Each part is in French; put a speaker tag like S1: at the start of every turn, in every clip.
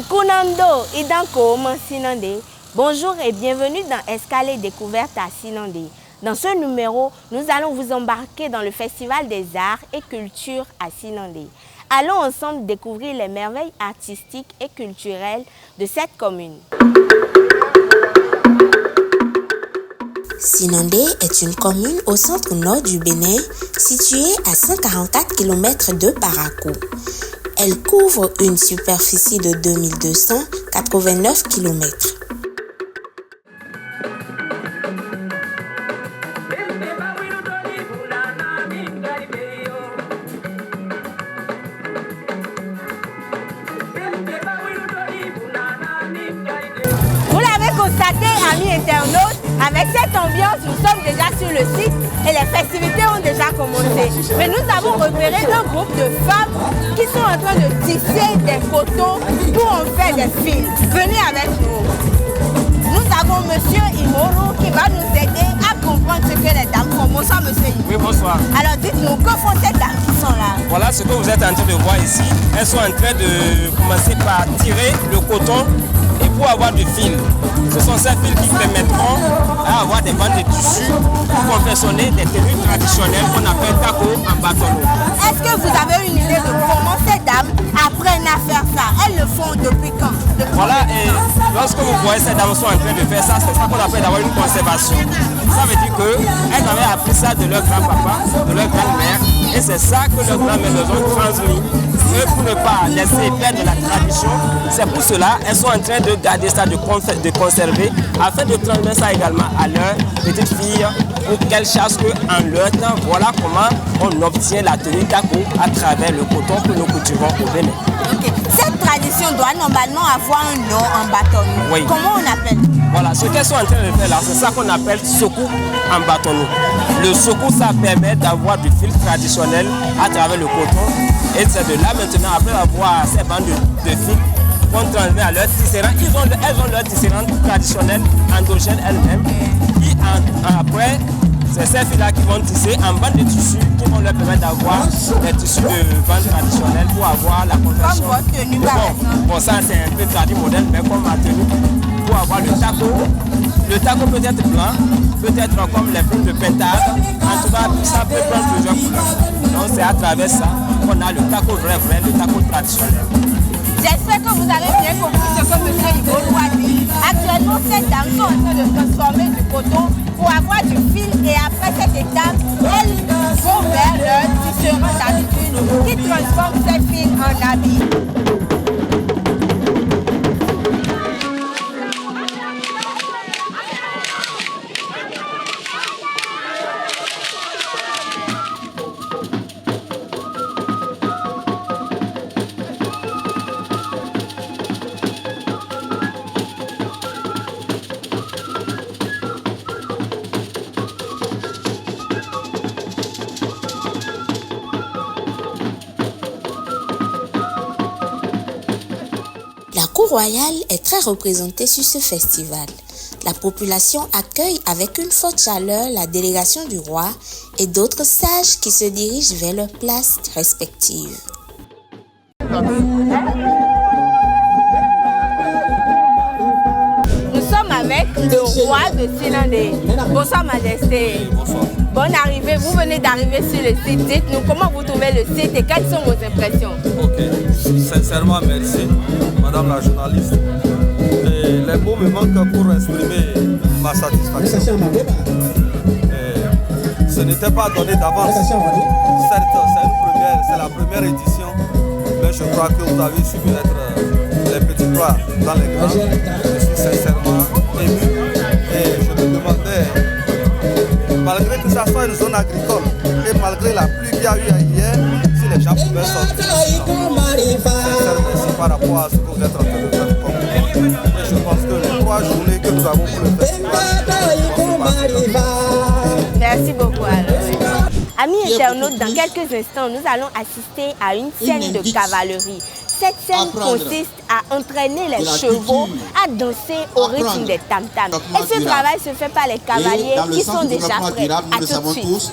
S1: Ikunando Idanko Sinandé. Bonjour et bienvenue dans Escale Découverte à Sinandé. Dans ce numéro, nous allons vous embarquer dans le Festival des Arts et Cultures à Sinandé. Allons ensemble découvrir les merveilles artistiques et culturelles de cette commune.
S2: Sinandé est une commune au centre-nord du Bénin, située à 144 km de Parakou. Elle couvre une superficie de 2289 km.
S1: Vous l'avez constaté, amis internautes, avec cette ambiance, nous sommes déjà sur le site et les festivités ont déjà commencé. Mais nous avons repéré un groupe de femmes qui sont en train de tisser des photos pour en faire des fils. Venez avec nous. Nous avons Monsieur Imoro qui va nous aider à comprendre ce que les dames font. Bonsoir Monsieur Imoro.
S3: Oui, bonsoir.
S1: Alors dites-nous, que font ces dames qui sont là?
S3: Voilà ce que vous êtes en train de voir ici. Elles sont en train de commencer par tirer le coton et pour avoir du fil. Ce sont ces fils qui permettront d'avoir des bandes de tissu pour confectionner des tenues traditionnelles qu'on appelle tako en bâtonneau.
S1: Est-ce que vous avez une idée de comment ces dames apprennent à faire ça? Elles le font depuis quand?
S3: Voilà, et lorsque vous voyez ces dames sont en train de faire ça, c'est ça qu'on appelle d'avoir une conservation. Ça veut dire qu'elles avaient appris ça de leur grand-papa, de leur grand-mère, et c'est ça que leurs grand-mères leur ont transmis. Et pour ne pas laisser perdre la tradition, c'est pour cela qu'elles sont en train de garder ça, de conserver, afin de transmettre ça également à leurs petites filles pour qu'elles sachent qu'en leur temps, voilà comment on obtient la tenue tako à travers le coton que nous cultivons au Bénin.
S1: Okay. Cette tradition doit normalement avoir un nom en bâtonneau.
S3: Oui.
S1: Comment on appelle?
S3: Voilà, ce qu'elles sont en train de faire là, c'est ça qu'on appelle soku en bâtonneau. Le soku, ça permet d'avoir du fil traditionnel à travers le coton. Et c'est de là maintenant, après avoir ces bandes de fil, qu'on transmet à leurs tisserands. Elles ont leurs tisserands traditionnels, endogènes elles-mêmes. Puis après, c'est ces filles-là qui vont tisser en bande de tissus qui vont leur permettre d'avoir des tissus de bande traditionnelle pour avoir la confection.
S1: Comme votre tenue par exemple.
S3: Bon, ça c'est un peu tradit modèle, mais comme ma tenue, pour avoir le tako. Le tako peut être blanc, peut être comme les plumes de pentade. En tout cas, ça peut prendre plusieurs couleurs. Donc c'est à travers ça qu'on a le tako vrai, le tako traditionnel.
S1: J'espère que vous avez bien compris ce que M. Igolo a dit. Actuellement, ces dames sont en train de transformer du coton pour avoir du fil et après cette étape, elles vont vers leur tisserand d'habitude qui transforme ces fils en habits.
S2: La cour royale est très représentée sur ce festival. La population accueille avec une forte chaleur la délégation du roi et d'autres sages qui se dirigent vers leurs places respectives.
S1: Nous sommes avec le roi de Sinandé. Bonsoir Majesté.
S4: Bonsoir.
S1: Bonne arrivée, vous venez d'arriver sur le site. Dites-nous comment vous trouvez le site et quelles sont vos impressions?
S4: Ok, sincèrement merci, madame la journaliste. Et les mots me manquent pour exprimer ma satisfaction. Et ce n'était pas donné d'avance. Certes, c'est la première édition, mais je crois que vous avez su mettre les petits doigts dans les grands. Je suis sincèrement ému et je me demandais, malgré que ça soit une zone agricole et malgré la pluie qu'il y a eu hier, si les gens pouvaient sortir. Sincèrement, merci par rapport à ce que vous êtes en train de faire comme nous. Et je pense que les 3 journées que nous avons pour le festival,
S1: Merci beaucoup alors. Amis internautes, dans quelques instants, nous allons assister à une scène de cavalerie. Cette scène consiste à entraîner les chevaux à danser au rythme des tam-tams. Et ce travail se fait par les cavaliers qui sont déjà prêts. À tout de suite.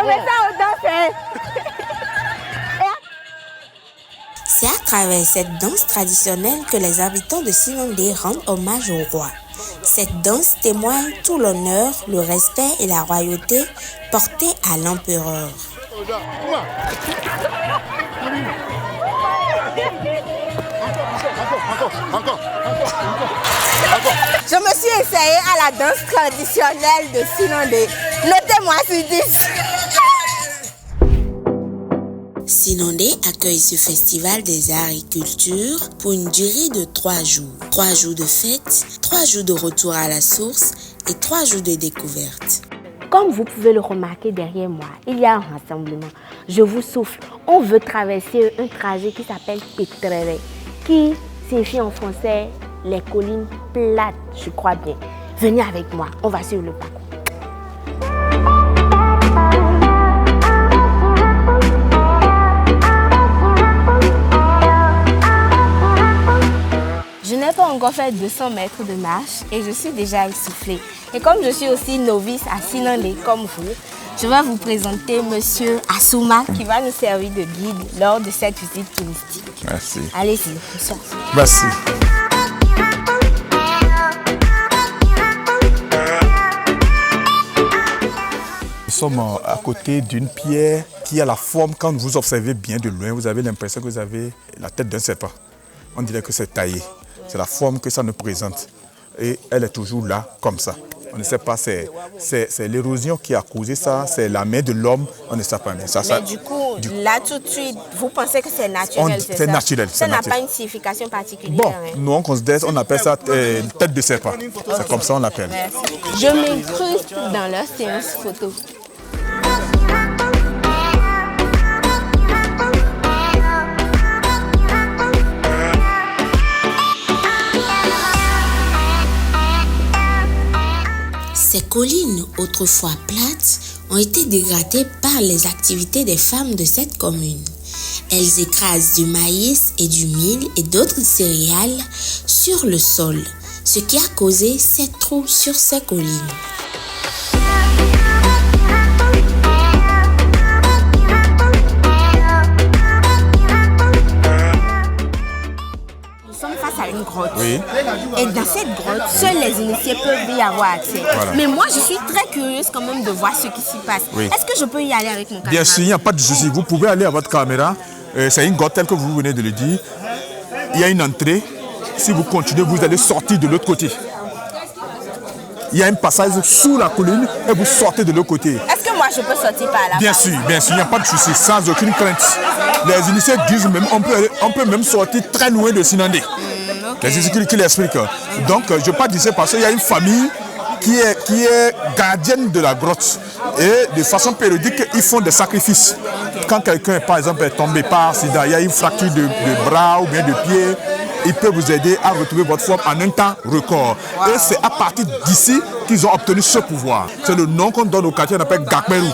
S1: met ça aux danses.
S2: C'est à travers cette danse traditionnelle que les habitants de Sinandé rendent hommage au roi. Cette danse témoigne tout l'honneur, le respect et la royauté portés à l'empereur.
S1: Je me suis essayée à la danse traditionnelle de Sinandé. Notez-moi sur 10.
S2: Sinandé accueille ce festival des arts et cultures pour une durée de 3 jours. 3 jours de fête, 3 jours de retour à la source et 3 jours de découverte.
S5: Comme vous pouvez le remarquer derrière moi, il y a un rassemblement. Je vous souffle, on veut traverser un trajet qui s'appelle Petrere, qui signifie en français les collines plates, je crois bien. Venez avec moi, on va suivre le parcours. Je n'ai pas encore fait 200 mètres de marche et je suis déjà essoufflée. Et comme je suis aussi novice à Sinandé comme vous, je vais vous présenter Monsieur Assouma qui va nous servir de guide lors de cette visite touristique.
S6: Merci.
S5: Allez-y, monsieur.
S6: Merci. Nous sommes à côté d'une pierre qui a la forme, quand vous observez bien de loin, vous avez l'impression que vous avez la tête d'un serpent. On dirait que c'est taillé. C'est la forme que ça nous présente. Et elle est toujours là, comme ça. On ne sait pas, c'est l'érosion qui a causé ça, c'est la main de l'homme, on ne sait pas. Mais
S5: du coup, là tout de suite, vous pensez que c'est naturel, c'est ça?
S6: C'est naturel.
S5: Ça n'a pas une signification particulière.
S6: Bon, nous on considère, on appelle ça tête de serpent. C'est comme ça on l'appelle.
S5: Je m'incruste dans leur séance photo.
S2: Ces collines, autrefois plates, ont été dégradées par les activités des femmes de cette commune. Elles écrasent du maïs et du mil et d'autres céréales sur le sol, ce qui a causé ces trous sur ces collines.
S5: À une grotte.
S6: Oui.
S5: Et dans cette grotte, seuls les initiés peuvent y avoir accès.
S6: Voilà.
S5: Mais moi, je suis très curieuse quand même de voir ce qui s'y passe.
S6: Oui.
S5: Est-ce que je peux y aller avec mon caméra?
S6: Bien sûr, il n'y a pas de souci. Vous pouvez aller à votre caméra. C'est une grotte telle que vous venez de le dire. Il y a une entrée. Si vous continuez, vous allez sortir de l'autre côté. Il y a un passage sous la colline et vous sortez de l'autre côté.
S5: Est-ce que moi, je peux sortir par là?
S6: Bien sûr, il n'y a pas de souci, sans aucune crainte. Les initiés disent même, on peut même sortir très loin de Sinandé. Okay. Les initiés qui l'expliquent. Donc, je parle d'ici parce qu'il y a une famille qui est gardienne de la grotte. Et de façon périodique, ils font des sacrifices. Quand quelqu'un, par exemple, est tombé par accident, il y a une fracture de bras ou bien de pied, il peut vous aider à retrouver votre forme en un temps record. Wow. Et c'est à partir d'ici qu'ils ont obtenu ce pouvoir. C'est le nom qu'on donne au quartier, on appelle Gakmerou.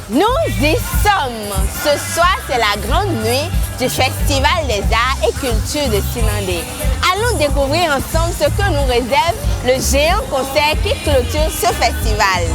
S5: Nous y sommes. Ce soir, c'est la grande nuit du Festival des Arts et Cultures de Sinandé. Allons découvrir ensemble ce que nous réserve le géant concert qui clôture ce festival.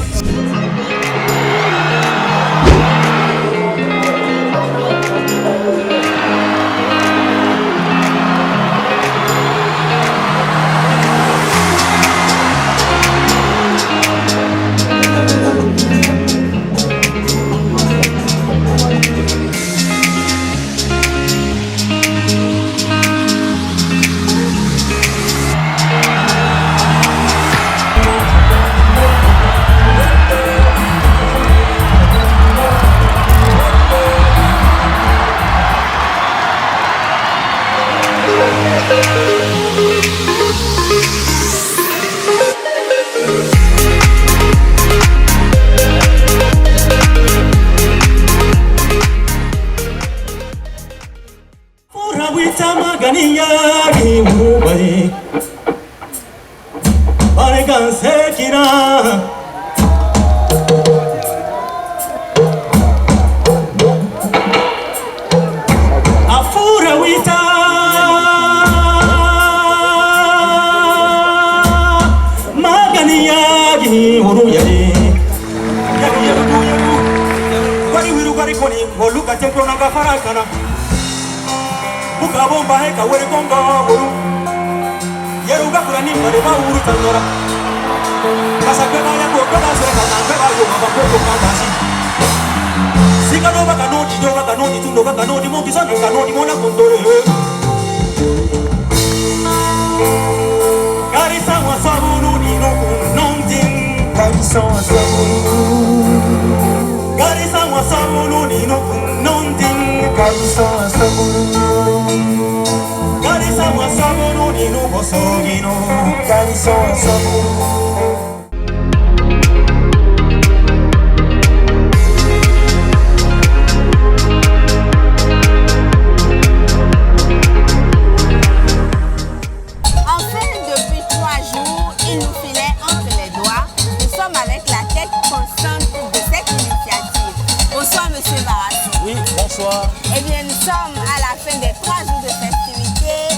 S1: Eh bien, nous sommes à la fin des 3 jours de festivités.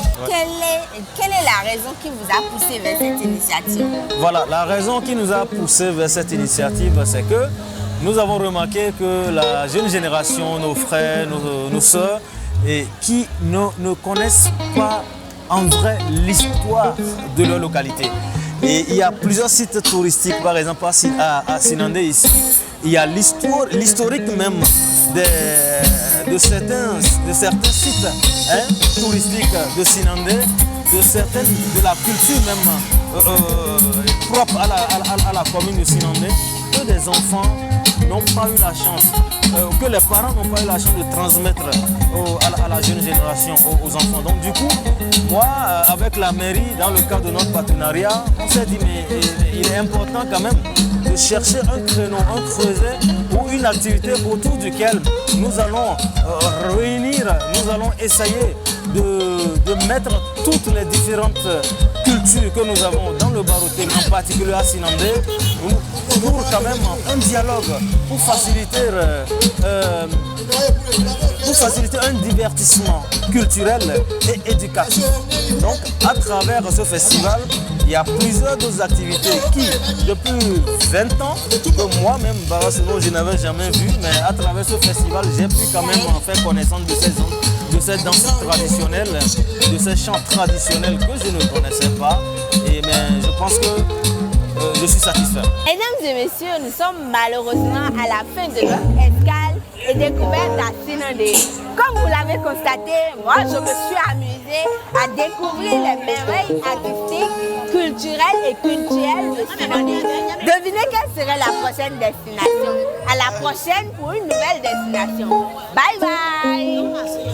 S1: Quelle est la raison qui vous a poussé vers cette initiative?
S7: Voilà, la raison qui nous a poussé vers cette initiative, c'est que nous avons remarqué que la jeune génération, nos frères, nos sœurs, qui ne connaissent pas en vrai l'histoire de leur localité. Et il y a plusieurs sites touristiques, par exemple à Sinandé ici. Il y a l'historique même de certains sites touristiques de Sinandé, de la culture même propre à la commune de Sinandé, que des enfants n'ont pas eu la chance, que les parents n'ont pas eu la chance de transmettre à la jeune génération, aux enfants. Donc du coup, moi, avec la mairie, dans le cadre de notre partenariat, on s'est dit, mais il est important quand même de chercher un créneau, un creuset ou une activité autour duquel nous allons réunir, nous allons essayer de mettre toutes les différentes cultures que nous avons dans le Baroté, en particulier à Sinandé, pour quand même un dialogue, pour faciliter un divertissement culturel et éducatif. Donc, à travers ce festival, il y a plusieurs d'autres activités qui, depuis 20 ans, que moi-même, Baraseno, je n'avais jamais vu, mais à travers ce festival, j'ai pu quand même faire connaissance de ces danses traditionnelles, de ces chants traditionnels que je ne connaissais pas. Mais je pense que je suis satisfait.
S1: Mesdames et messieurs, nous sommes malheureusement à la fin de notre escale et découverte à Sinandé. Comme vous l'avez constaté, moi je me suis amusée à découvrir les merveilles artistiques, culturelles et culturelles de Sinandé. Devinez quelle serait la prochaine destination. À la prochaine pour une nouvelle destination. Bye bye.